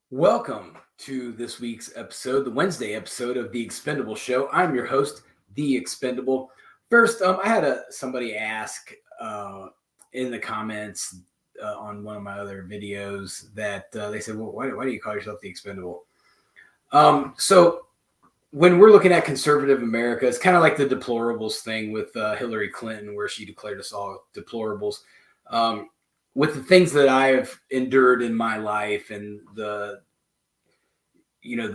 Welcome to this week's episode, the Wednesday episode of The Expendable Show. I'm your host, The Expendable. First, I had somebody ask in the comments on one of my other videos that they said, well, why do you call yourself The Expendable? So when we're looking at conservative America, it's kind of like the deplorables thing with Hillary Clinton, where she declared us all deplorables. With the things that I've endured in my life and the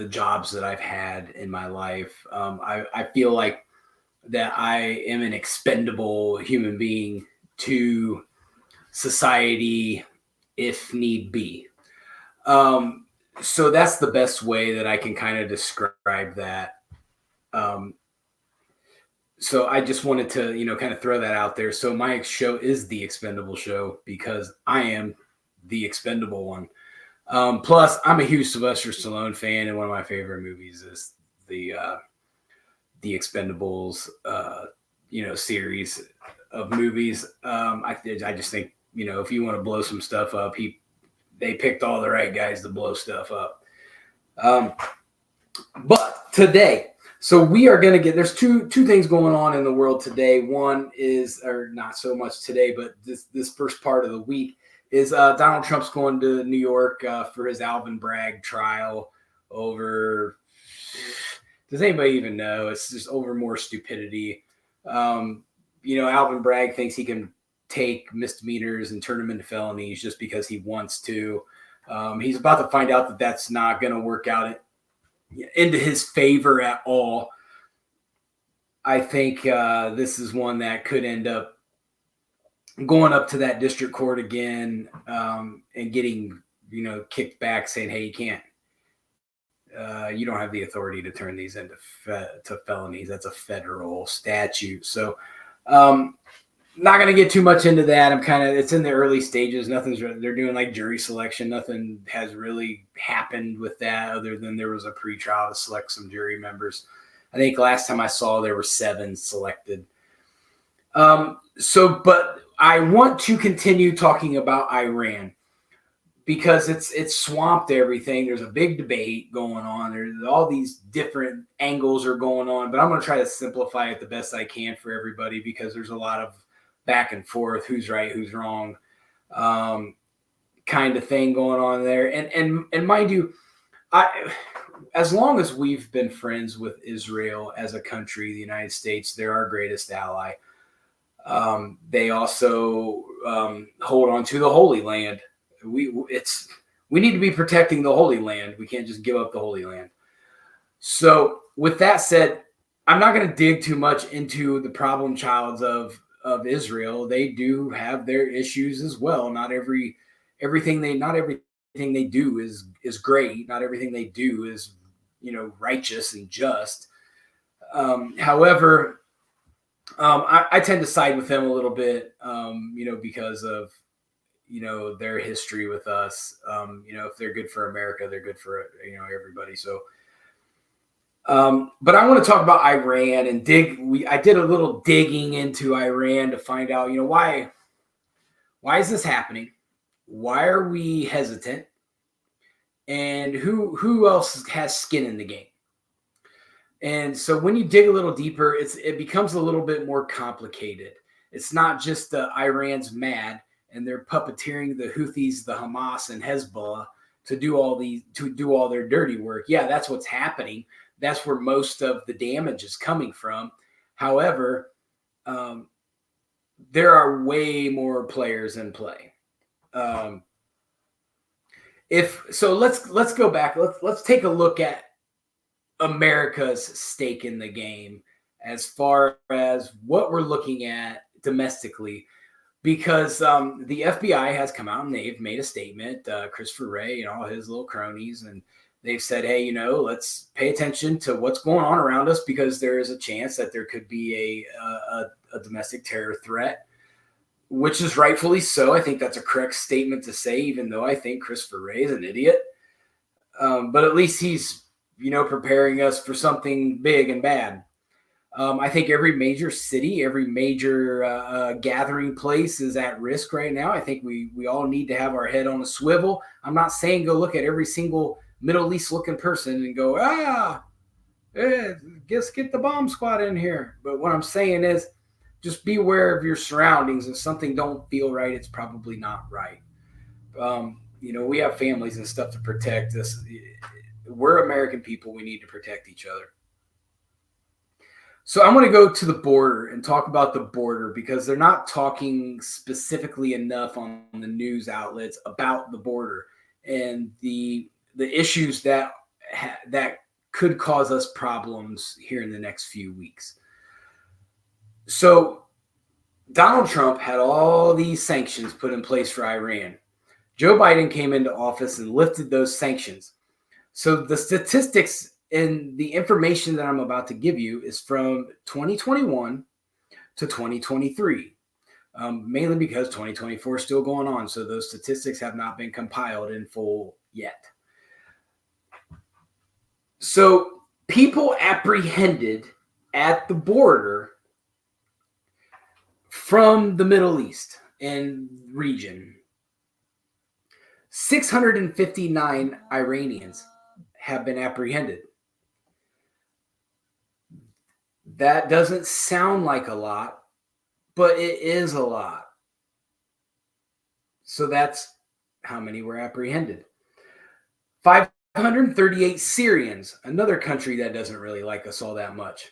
jobs that I've had in my life, I feel like that I am an expendable human being to society if need be. Um, so that's the best way that I can kind of describe that. Um, so I just wanted to, kind of throw that out there. So my show is the Expendable Show because I am the expendable one. Plus, I'm a huge Sylvester Stallone fan, and one of my favorite movies is the Expendables, series of movies. I just think if you want to blow some stuff up, they picked all the right guys to blow stuff up. Um, but today, so we are going to there's two things going on in the world today. One is, or not so much today, but this first part of the week is Donald Trump's going to New York for his Alvin Bragg trial over. Does anybody even know? It's just over more stupidity. Alvin Bragg thinks he can take misdemeanors and turn them into felonies just because he wants to. He's about to find out that that's not going to work out into his favor at all. I think this is one that could end up going up to that district court again and getting, kicked back saying, hey, you don't have the authority to turn these into to felonies. That's a federal statute. So not going to get too much into that. It's in the early stages. They're doing like jury selection. Nothing has really happened with that other than there was a pretrial to select some jury members. I think last time I saw there were 7 selected. But I want to continue talking about Iran because it's swamped everything. There's a big debate going on. There's all these different angles are going on, but I'm going to try to simplify it the best I can for everybody because there's a lot of back and forth, who's right, who's wrong, kind of thing going on there. And mind you, as long as we've been friends with Israel as a country, the United States, they're our greatest ally. They also hold on to the Holy Land. We need to be protecting the Holy Land. We can't just give up the Holy Land. So with that said, I'm not going to dig too much into the problem childs of Israel. They do have their issues as well. Not everything they do is great. Not everything they do is righteous and just. However, I tend to side with them a little bit, because of their history with us. If they're good for America, they're good for everybody. So. But I want to talk about Iran and I did a little digging into Iran to find out, why is this happening? Why are we hesitant? And who else has skin in the game? And so when you dig a little deeper, it becomes a little bit more complicated. It's not just Iran's mad and they're puppeteering the Houthis, the Hamas, and Hezbollah to do all their dirty work. Yeah, that's what's happening. That's where most of the damage is coming from. However, there are way more players in play. Let's go back. Let's take a look at America's stake in the game as far as what we're looking at domestically, because the FBI has come out and they've made a statement, Christopher Wray and all his little cronies, and they've said, hey, let's pay attention to what's going on around us because there is a chance that there could be a domestic terror threat, which is rightfully so. I think that's a correct statement to say, even though I think Christopher Wray is an idiot. But at least he's, preparing us for something big and bad. I think every major city, every major gathering place is at risk right now. I think we all need to have our head on a swivel. I'm not saying go look at every single Middle East looking person and go, just get the bomb squad in here. But what I'm saying is just be aware of your surroundings. If something don't feel right, it's probably not right. We have families and stuff to protect us. We're American people. We need to protect each other. So I'm going to go to the border and talk about the border because they're not talking specifically enough on the news outlets about the border and the issues that could cause us problems here in the next few weeks. So Donald Trump had all these sanctions put in place for Iran. Joe Biden came into office and lifted those sanctions. So the statistics and the information that I'm about to give you is from 2021 to 2023, mainly because 2024 is still going on. So those statistics have not been compiled in full yet. So people apprehended at the border from the Middle East and region, 659 Iranians have been apprehended. That doesn't sound like a lot, but it is a lot. So that's how many were apprehended. 538 Syrians, another country that doesn't really like us all that much.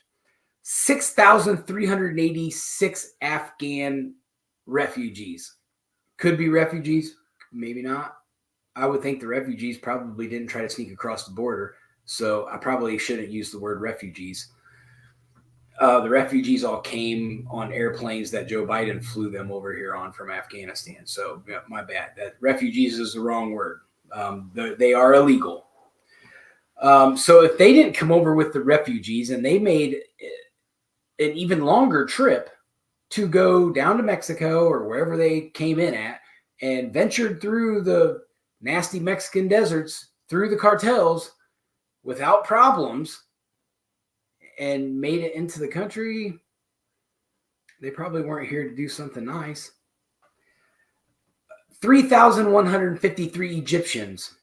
6,386 Afghan refugees. Could be refugees, maybe not. I would think the refugees probably didn't try to sneak across the border, so I probably shouldn't use the word refugees. The refugees all came on airplanes that Joe Biden flew them over here on from Afghanistan. So my bad. That refugees is the wrong word. They are illegal. So if they didn't come over with the refugees and they made an even longer trip to go down to Mexico or wherever they came in at and ventured through the nasty Mexican deserts, through the cartels without problems, and made it into the country, they probably weren't here to do something nice. 3,153 Egyptians,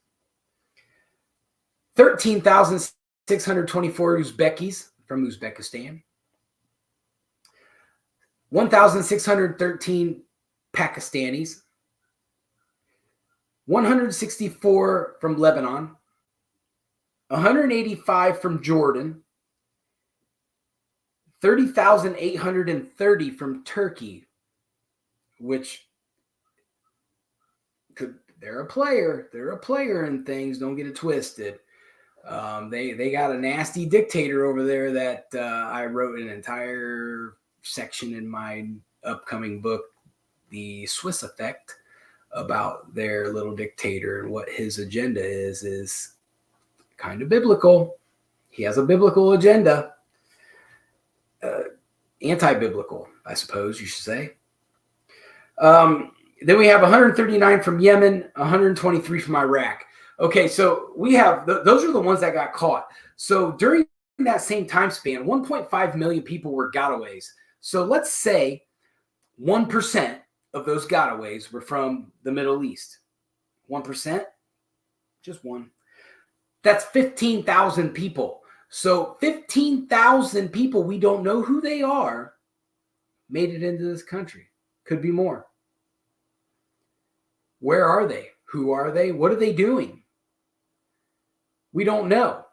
13,624 Uzbekis from Uzbekistan, 1,613 Pakistanis, 164 from Lebanon, 185 from Jordan, 30,830 from Turkey, which they're a player. They're a player in things. Don't get it twisted. They got a nasty dictator over there that I wrote an entire section in my upcoming book, The Swiss Effect, about their little dictator and what his agenda is kind of biblical. He has a biblical agenda. Anti-biblical, I suppose you should say. Then we have 139 from Yemen, 123 from Iraq. Okay, so we have those are the ones that got caught. So during that same time span, 1.5 million people were gotaways. So let's say 1% of those gotaways were from the Middle East. 1%, just one. That's 15,000 people. So 15,000 people, we don't know who they are, made it into this country. Could be more. Where are they? Who are they? What are they doing? We don't know,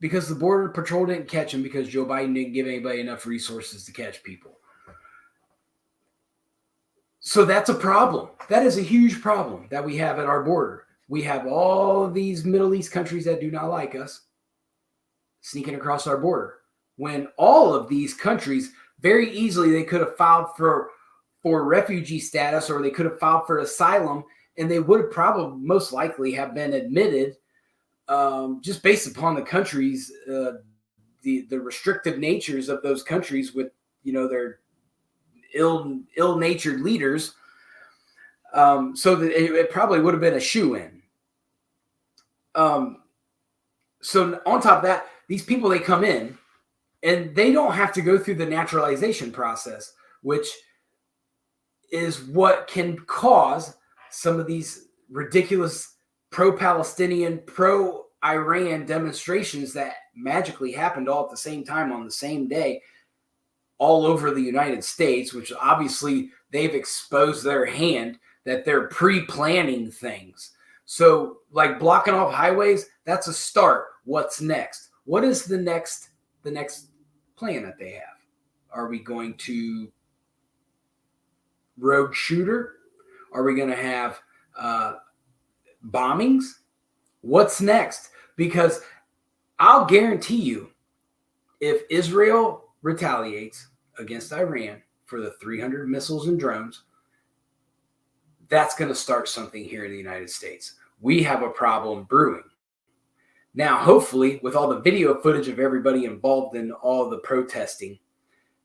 because the Border Patrol didn't catch them because Joe Biden didn't give anybody enough resources to catch people. So that's a problem. That is a huge problem that we have at our border. We have all of these Middle East countries that do not like us sneaking across our border, when all of these countries, very easily, they could have filed for refugee status, or they could have filed for asylum, and they would have probably most likely have been admitted, just based upon the countries, the restrictive natures of those countries with, their ill-natured leaders. So that it probably would have been a shoo-in. So on top of that, these people, they come in And they don't have to go through the naturalization process, which is what can cause some of these ridiculous pro-Palestinian, pro-Iran demonstrations that magically happened all at the same time on the same day all over the United States, which obviously they've exposed their hand that they're pre-planning things. So like blocking off highways, that's a start. What's next? What is the next plan that they have? Are we going to rogue shooter? Are we going to have bombings? What's next? Because I'll guarantee you, if Israel retaliates against Iran for the 300 missiles and drones, that's going to start something here in the United States. We have a problem brewing. Now, hopefully, with all the video footage of everybody involved in all the protesting,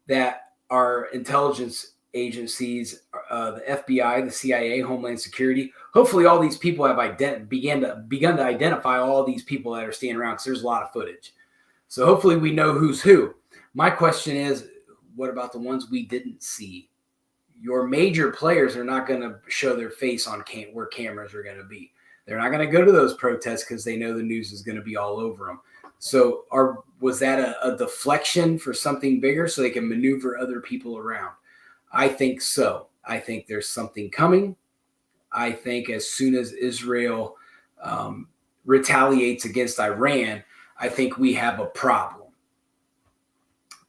that our intelligence agencies, the FBI, the CIA, Homeland Security, hopefully all these people have begun to identify all these people that are standing around, because there's a lot of footage. So hopefully we know who's who. My question is, what about the ones we didn't see? Your major players are not going to show their face on where cameras are going to be. They're not going to go to those protests because they know the news is going to be all over them. So was that a deflection for something bigger so they can maneuver other people around? I think so. I think there's something coming. I think as soon as Israel retaliates against Iran, I think we have a problem.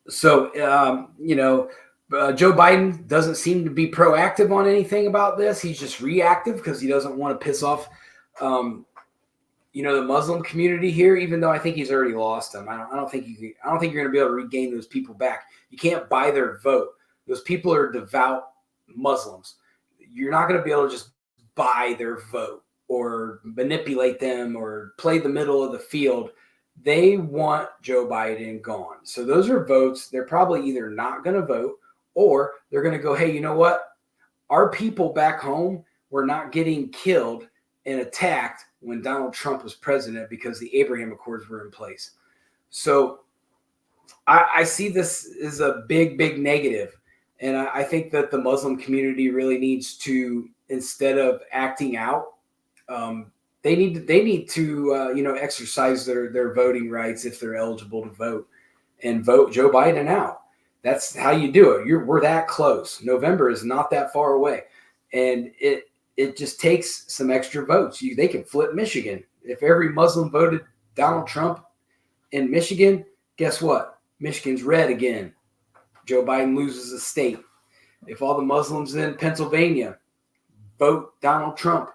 So, Joe Biden doesn't seem to be proactive on anything about this. He's just reactive because he doesn't want to piss off, the Muslim community here. Even though I think he's already lost them, I don't think you're going to be able to regain those people back. You can't buy their vote. Those people are devout Muslims. You're not going to be able to just buy their vote or manipulate them or play the middle of the field. They want Joe Biden gone. So those are votes. They're probably either not going to vote or they're going to go, hey, you know what? Our people back home were not getting killed and attacked when Donald Trump was president because the Abraham Accords were in place. So I see this as a big, big negative. And I think that the Muslim community really needs to, instead of acting out, they need to exercise their voting rights if they're eligible to vote and vote Joe Biden out. That's how you do it. We're that close. November is not that far away, and it just takes some extra votes. They can flip Michigan. If every Muslim voted Donald Trump in Michigan, guess what? Michigan's red again. Joe Biden loses a state. If all the Muslims in Pennsylvania vote Donald Trump,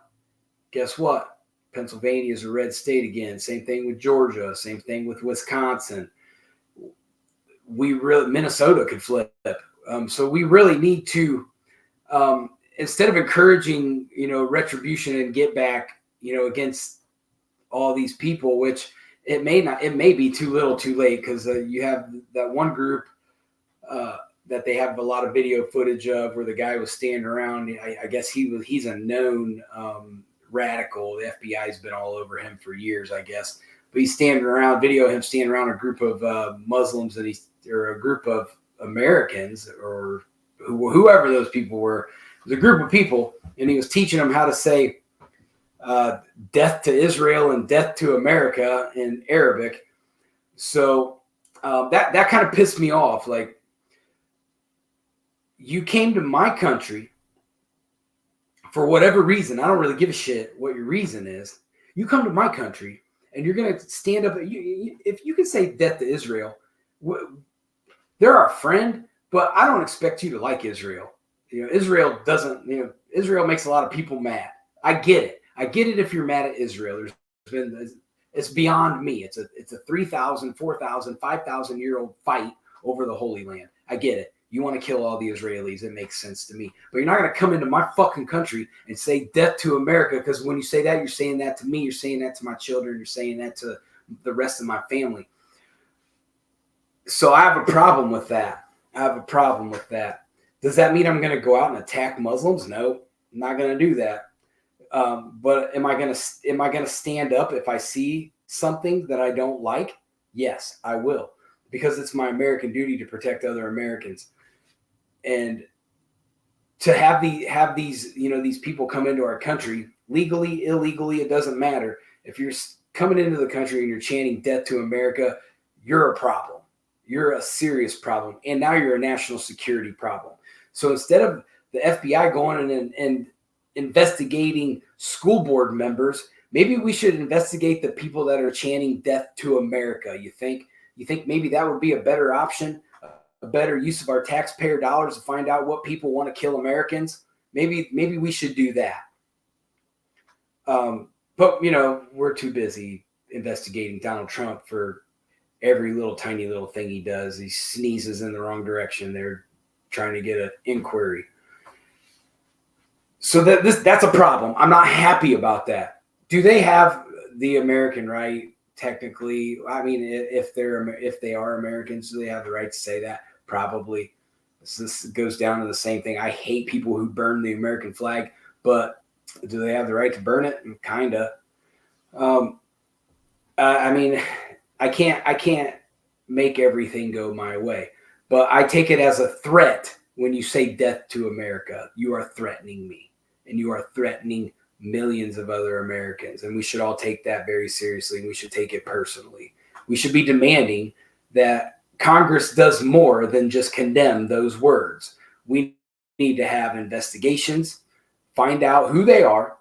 guess what? Pennsylvania is a red state again. Same thing with Georgia. Same thing with Wisconsin. Minnesota could flip. So we really need to, instead of encouraging, retribution and get back, against all these people, which it may be too little too late, because you have that one group that they have a lot of video footage of where the guy was standing around. I guess he's a known radical. The FBI's been all over him for years, I guess. But he's standing around, video him standing around a group of Muslims or a group of Americans or whoever those people were. It was a group of people, and he was teaching them how to say death to Israel and death to America in Arabic. So that kind of pissed me off. Like, you came to my country for whatever reason. I don't really give a shit what your reason is. You come to my country and you're going to stand up. If you can say death to Israel, they're our friend, but I don't expect you to like Israel. Israel doesn't, Israel makes a lot of people mad. I get it. I get it if you're mad at Israel. It's beyond me. It's a 3,000, 4,000, 5,000 year old fight over the Holy Land. I get it. You want to kill all the Israelis. It makes sense to me. But you're not going to come into my fucking country and say death to America, because when you say that, you're saying that to me. You're saying that to my children. You're saying that to the rest of my family. So I have a problem with that. Does that mean I'm going to go out and attack Muslims? No, I'm not going to do that. But am I going to stand up if I see something that I don't like? Yes, I will. because it's my American duty to protect other Americans. And to have these, these people come into our country legally, illegally, it doesn't matter. If you're coming into the country and you're chanting death to America, you're a problem. You're a serious problem. And now you're a national security problem. So instead of the FBI going and investigating school board members, maybe we should investigate the people that are chanting death to America. You think maybe that would be a better option, a better use of our taxpayer dollars to find out what people want to kill Americans? Maybe we should do that. But we're too busy investigating Donald Trump for every little tiny little thing he does. He sneezes in the wrong direction. They're trying to get an inquiry. So that's a problem. I'm not happy about that. Do they have the American right? Technically, I mean, if they are Americans, do they have the right to say that? Probably. This goes down to the same thing. I hate people who burn the American flag, but do they have the right to burn it? Kinda. I mean, I can't make everything go my way, but I take it as a threat when you say death to America. You are threatening me, and you are threatening millions of other Americans, and we should all take that very seriously, and we should take it personally. We should be demanding that Congress does more than just condemn those words. We need to have investigations, find out who they are,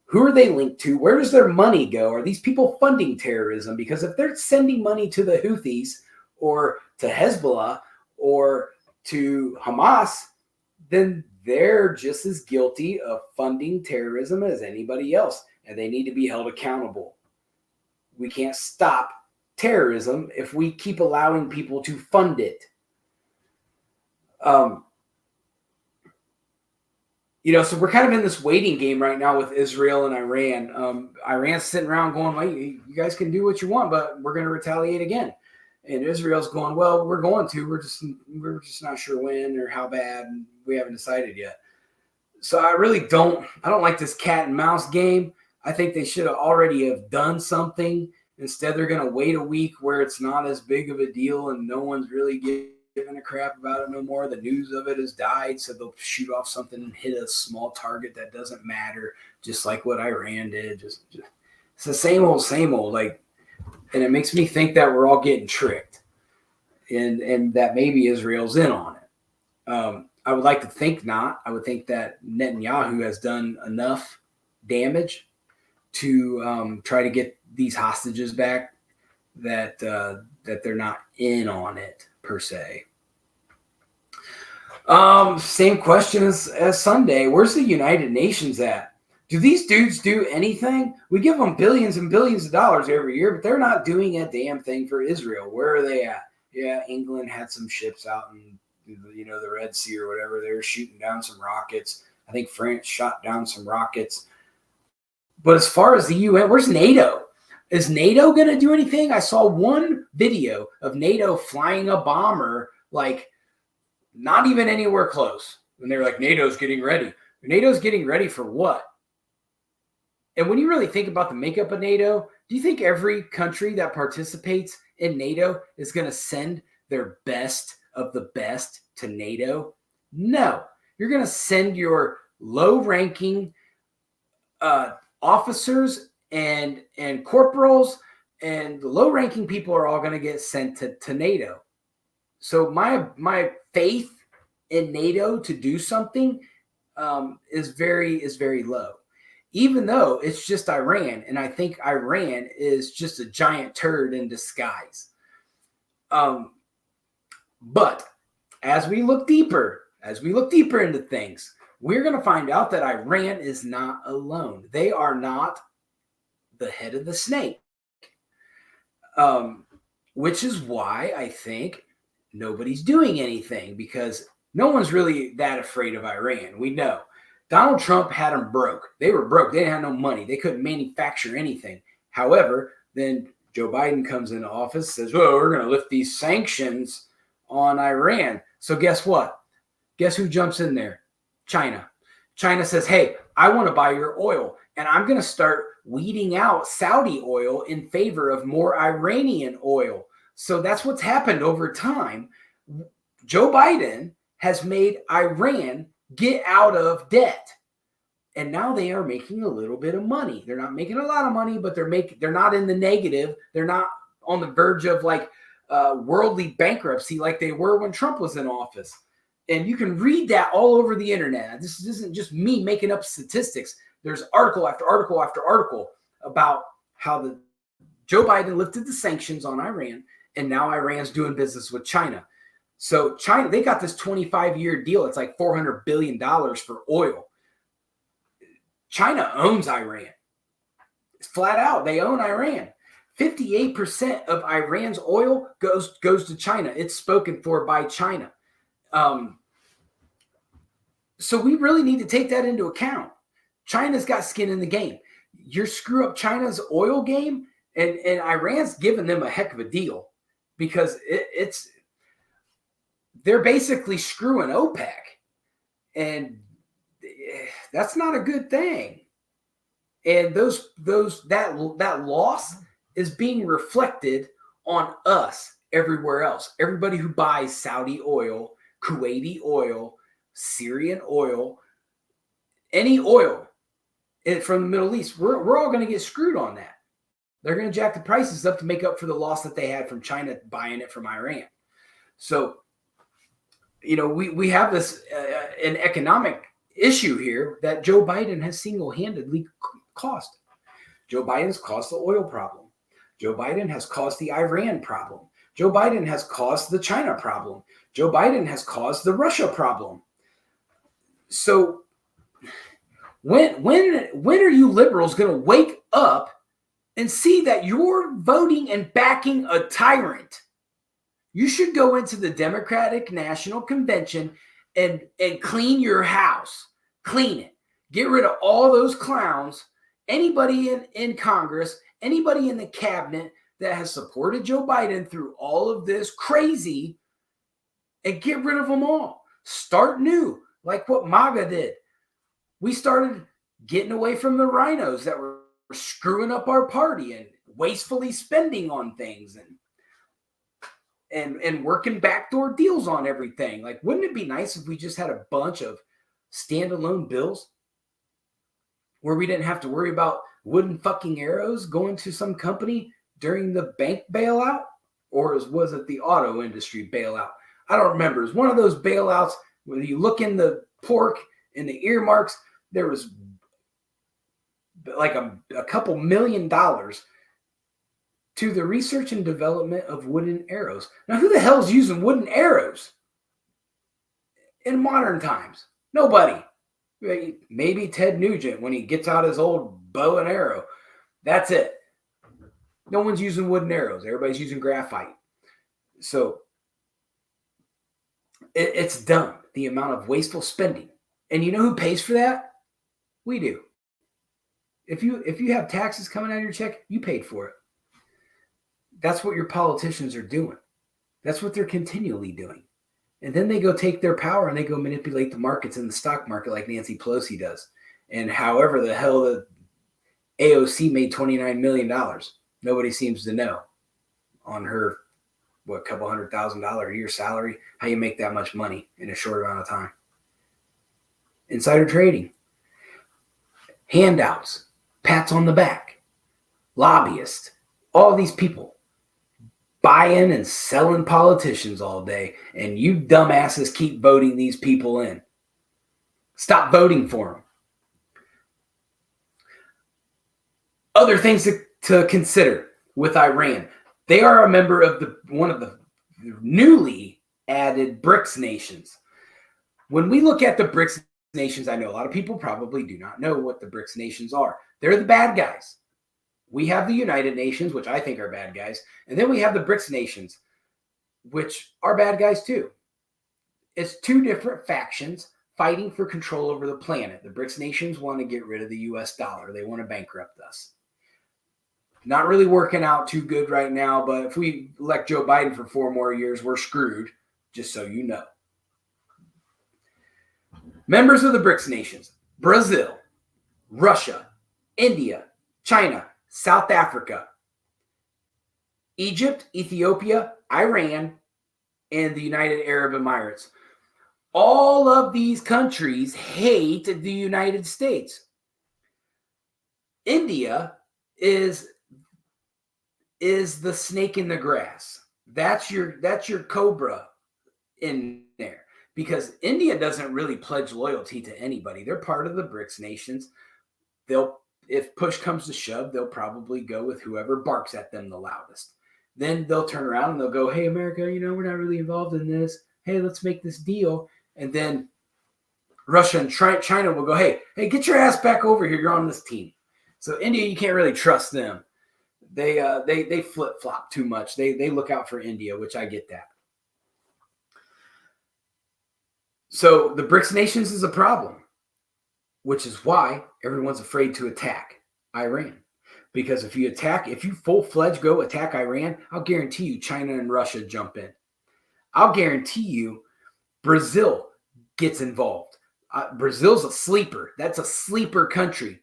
who are they linked to, where does their money go? Are these people funding terrorism? Because if they're sending money to the Houthis or to Hezbollah or to Hamas, then they're just as guilty of funding terrorism as anybody else, and they need to be held accountable. We can't stop terrorism if we keep allowing people to fund it. So we're kind of in this waiting game right now with Israel and Iran. Iran's sitting around going, well, you guys can do what you want, but we're going to retaliate again. And Israel's going, well, we're going to. We're just not sure when or how bad. And we haven't decided yet. So I don't like this cat and mouse game. I think they should have already have done something. Instead, they're going to wait a week where it's not as big of a deal and no one's really giving a crap about it no more. The news of it has died, so they'll shoot off something and hit a small target that doesn't matter, just like what Iran did. Just it's the same old. And it makes me think that we're all getting tricked, and that maybe Israel's in on it. I would like to think not. I would think that Netanyahu has done enough damage to try to get these hostages back that they're not in on it per se. Same question as Sunday. Where's the United Nations at? Do these dudes do anything? We give them billions and billions of dollars every year, but they're not doing a damn thing for Israel. Where are they at? Yeah, England had some ships out in the Red Sea or whatever. They were shooting down some rockets. I think France shot down some rockets. But as far as the UN, where's NATO? Is NATO going to do anything? I saw one video of NATO flying a bomber, like not even anywhere close. And they're like, NATO's getting ready. NATO's getting ready for what? And when you really think about the makeup of NATO, do you think every country that participates in NATO is going to send their best of the best to NATO? No. You're going to send your low-ranking officers and corporals, and the low-ranking people are all going to get sent to NATO. So my faith in NATO to do something is very low. Even though it's just Iran, and I think Iran is just a giant turd in disguise. But as we look deeper into things, we're going to find out that Iran is not alone. They are not the head of the snake, which is why I think nobody's doing anything, because no one's really that afraid of Iran. We know. Donald Trump had them broke. They were broke. They didn't have no money. They couldn't manufacture anything. However, then Joe Biden comes into office, says, well, we're going to lift these sanctions on Iran. So guess what? Guess who jumps in there? China. China says, hey, I want to buy your oil, and I'm going to start weeding out Saudi oil in favor of more Iranian oil. So that's what's happened over time. Joe Biden has made Iran get out of debt. And now they are making a little bit of money. They're not making a lot of money, but they're not in the negative. They're not on the verge of like worldly bankruptcy like they were when Trump was in office. And you can read that all over the internet. This isn't just me making up statistics. There's article after article after article about how the Joe Biden lifted the sanctions on Iran, and now Iran's doing business with China. So China, they got this 25-year deal. It's like $400 billion for oil. China owns Iran. It's flat out. They own Iran. 58% of Iran's oil goes to China. It's spoken for by China. So we really need to take that into account. China's got skin in the game. You screw up China's oil game, and Iran's giving them a heck of a deal because they're basically screwing OPEC, and that's not a good thing. And that loss is being reflected on us everywhere else. Everybody who buys Saudi oil, Kuwaiti oil, Syrian oil, any oil from the Middle East, we're all going to get screwed on that. They're going to jack the prices up to make up for the loss that they had from China buying it from Iran. So, we have this an economic issue here that Joe Biden has single-handedly caused. Joe Biden's caused the oil problem. Joe Biden has caused the Iran problem. Joe Biden has caused the China problem. Joe Biden has caused the Russia problem. So when are you liberals going to wake up and see that you're voting and backing a tyrant? You should go into the Democratic National Convention and clean your house. Clean it. Get rid of all those clowns. Anybody in Congress, anybody in the cabinet that has supported Joe Biden through all of this crazy, and get rid of them all. Start new, like what MAGA did. We started getting away from the rhinos that were screwing up our party and wastefully spending on things and working backdoor deals on everything. Like, wouldn't it be nice if we just had a bunch of standalone bills where we didn't have to worry about wooden fucking arrows going to some company during the bank bailout? Or was it the auto industry bailout? I don't remember. It was one of those bailouts where you look in the pork and the earmarks, there was like a couple $1 million to the research and development of wooden arrows. Now, who the hell is using wooden arrows in modern times? Nobody. Maybe Ted Nugent when he gets out his old bow and arrow. That's it. No one's using wooden arrows. Everybody's using graphite. So it's dumb, the amount of wasteful spending. And you know who pays for that? We do. If you have taxes coming out of your check, you paid for it. That's what your politicians are doing. That's what they're continually doing. And then they go take their power and they go manipulate the markets in the stock market like Nancy Pelosi does. And however the hell the AOC made $29 million, nobody seems to know on her, couple $100,000 a year salary, how you make that much money in a short amount of time. Insider trading, handouts, pats on the back, lobbyists, all these people buying and selling politicians all day, and you dumbasses keep voting these people in. Stop voting for them. Other things to consider with Iran. They are a member of one of the newly added BRICS nations. When we look at the BRICS nations, I know a lot of people probably do not know what the BRICS nations are. They're the bad guys. We have the United Nations, which I think are bad guys. And then we have the BRICS nations, which are bad guys too. It's two different factions fighting for control over the planet. The BRICS nations want to get rid of the US dollar. They want to bankrupt us. Not really working out too good right now, but if we elect Joe Biden for 4 more years, we're screwed, just so you know. Members of the BRICS nations: Brazil, Russia, India, China, South Africa. Egypt, Ethiopia, Iran, and the United Arab Emirates. All of these countries hate the United States. India is the snake in the grass. That's your cobra in there, because India doesn't really pledge loyalty to anybody. They're part of the BRICS nations. They'll, if push comes to shove, they'll probably go with whoever barks at them the loudest. Then they'll turn around and they'll go, hey, America, we're not really involved in this. Hey, let's make this deal. And then Russia and China will go, hey, get your ass back over here. You're on this team. So India, you can't really trust them. They flip flop too much. They look out for India, which I get that. So the BRICS nations is a problem, which is why everyone's afraid to attack Iran. Because if you full-fledged go attack Iran, I'll guarantee you China and Russia jump in. I'll guarantee you Brazil gets involved. Brazil's a sleeper. That's a sleeper country.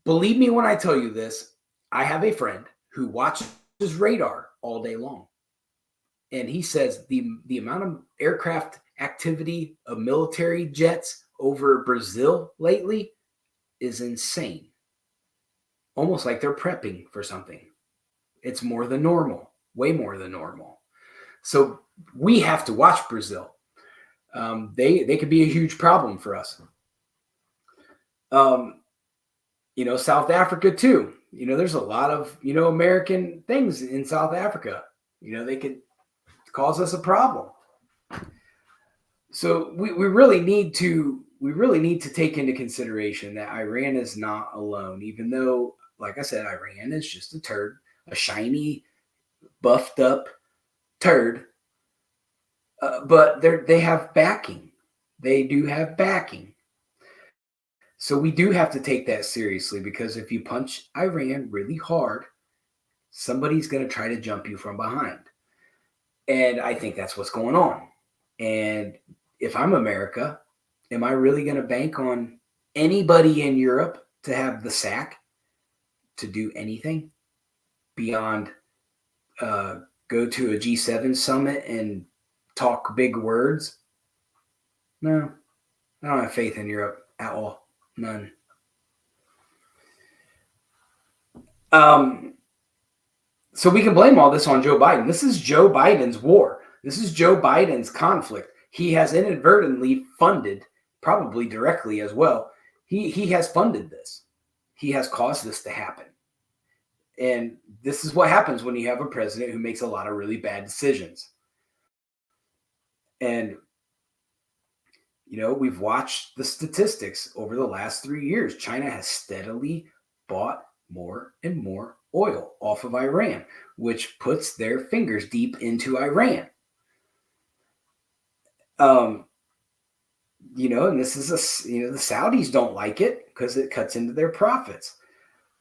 Believe me when I tell you this. I have a friend who watches radar all day long. And he says the amount of aircraft activity of military jets over Brazil lately is insane. Almost like they're prepping for something. It's more than normal, way more than normal. So we have to watch Brazil. They could be a huge problem for us. South Africa too. There's a lot of, American things in South Africa. They could cause us a problem. So we really need to take into consideration that Iran is not alone, even though, like I said, Iran is just a turd, a shiny, buffed up turd. But they have backing. They do have backing. So we do have to take that seriously, because if you punch Iran really hard, somebody's going to try to jump you from behind. And I think that's what's going on. And if I'm America, am I really going to bank on anybody in Europe to have the sack to do anything beyond go to a G7 summit and talk big words? No, I don't have faith in Europe at all. None. So we can blame all this on Joe Biden. This is Joe Biden's war. This is Joe Biden's conflict. He has inadvertently funded, probably directly as well. He has funded this. He has caused this to happen. And this is what happens when you have a president who makes a lot of really bad decisions. And we've watched the statistics over the last 3 years. China has steadily bought more and more oil off of Iran, which puts their fingers deep into Iran. And this is the Saudis don't like it because it cuts into their profits.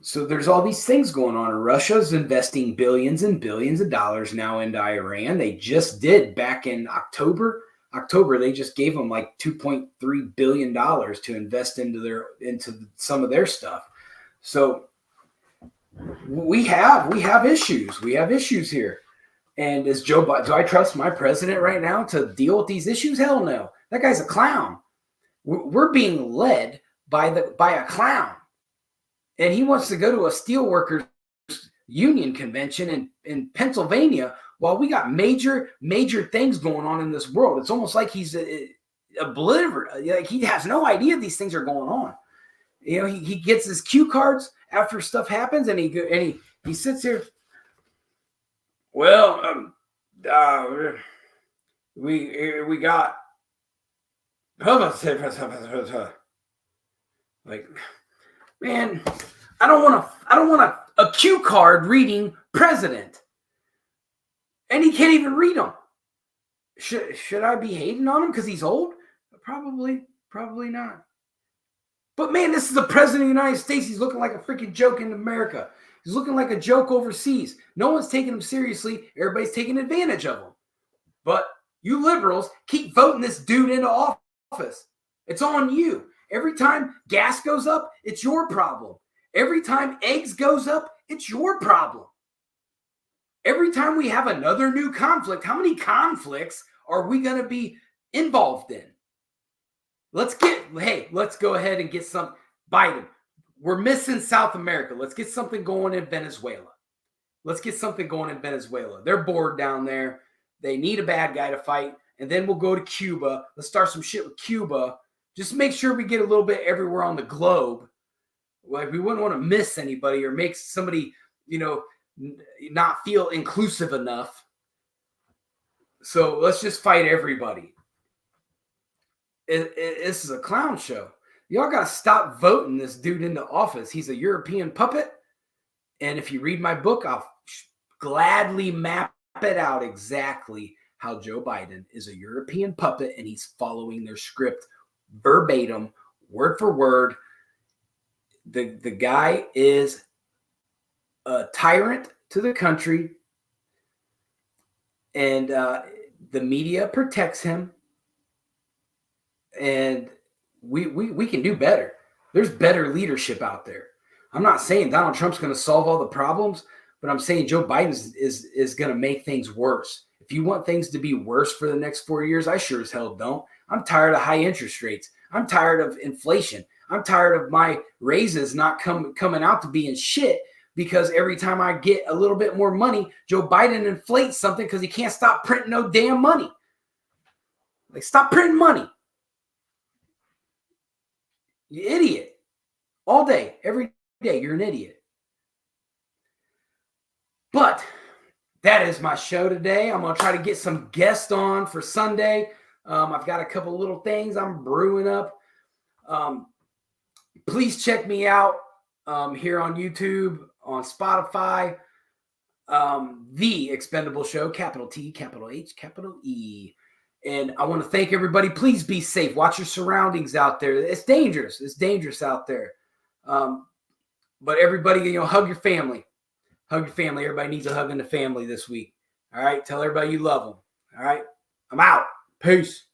So there's all these things going on. Russia's investing billions and billions of dollars now into Iran. They just did back in October, they just gave them like $2.3 billion to invest into some of their stuff. So we have issues. We have issues here. And is Joe Biden, do I trust my president right now to deal with these issues? Hell no. That guy's a clown. We're being led by a clown. And he wants to go to a steelworkers union convention in Pennsylvania while we got major things going on in this world. It's almost like he's oblivious. Like he has no idea these things are going on. He gets his cue cards after stuff happens, and he sits here. Well, we got like, man, I don't want a cue card reading president. And he can't even read them. Should I be hating on him because he's old? Probably not. But man, this is the president of the United States. He's looking like a freaking joke in America. He's looking like a joke overseas. No one's taking him seriously. Everybody's taking advantage of him. But you liberals keep voting this dude into office. It's on you. Every time gas goes up, it's your problem. Every time eggs goes up, it's your problem. every time we have another new conflict, how many conflicts are we going to be involved in? Let's go ahead and get some. Biden, we're missing South America. Let's get something going in Venezuela. They're bored down there. They need a bad guy to fight. And then we'll go to Cuba. Let's start some shit with Cuba. Just make sure we get a little bit everywhere on the globe. Like, we wouldn't want to miss anybody or make somebody, not feel inclusive enough. So let's just fight everybody. This is a clown show. Y'all got to stop voting this dude into office. He's a European puppet. And if you read my book, I'll gladly map it out exactly how Joe Biden is a European puppet and he's following their script verbatim, word for word. The guy is a tyrant to the country, and the media protects him. And we can do better. There's better leadership out there. I'm not saying Donald Trump's going to solve all the problems, but I'm saying Joe Biden is going to make things worse. If you want things to be worse for the next 4 years, I sure as hell don't. I'm tired of high interest rates. I'm tired of inflation. I'm tired of my raises not coming out to being shit, because every time I get a little bit more money, Joe Biden inflates something because he can't stop printing no damn money. Like, stop printing money. You idiot. All day, every day, you're an idiot. But that is my show today. I'm going to try to get some guests on for Sunday. I've got a couple little things I'm brewing up. Please check me out here on YouTube, on Spotify. The Expendable Show, capital T, capital H, capital E. And I want to thank everybody. Please be safe. Watch your surroundings out there. It's dangerous. It's dangerous out there. But everybody, hug your family. Hug your family. Everybody needs a hug in the family this week. All right? Tell everybody you love them. All right? I'm out. Peace.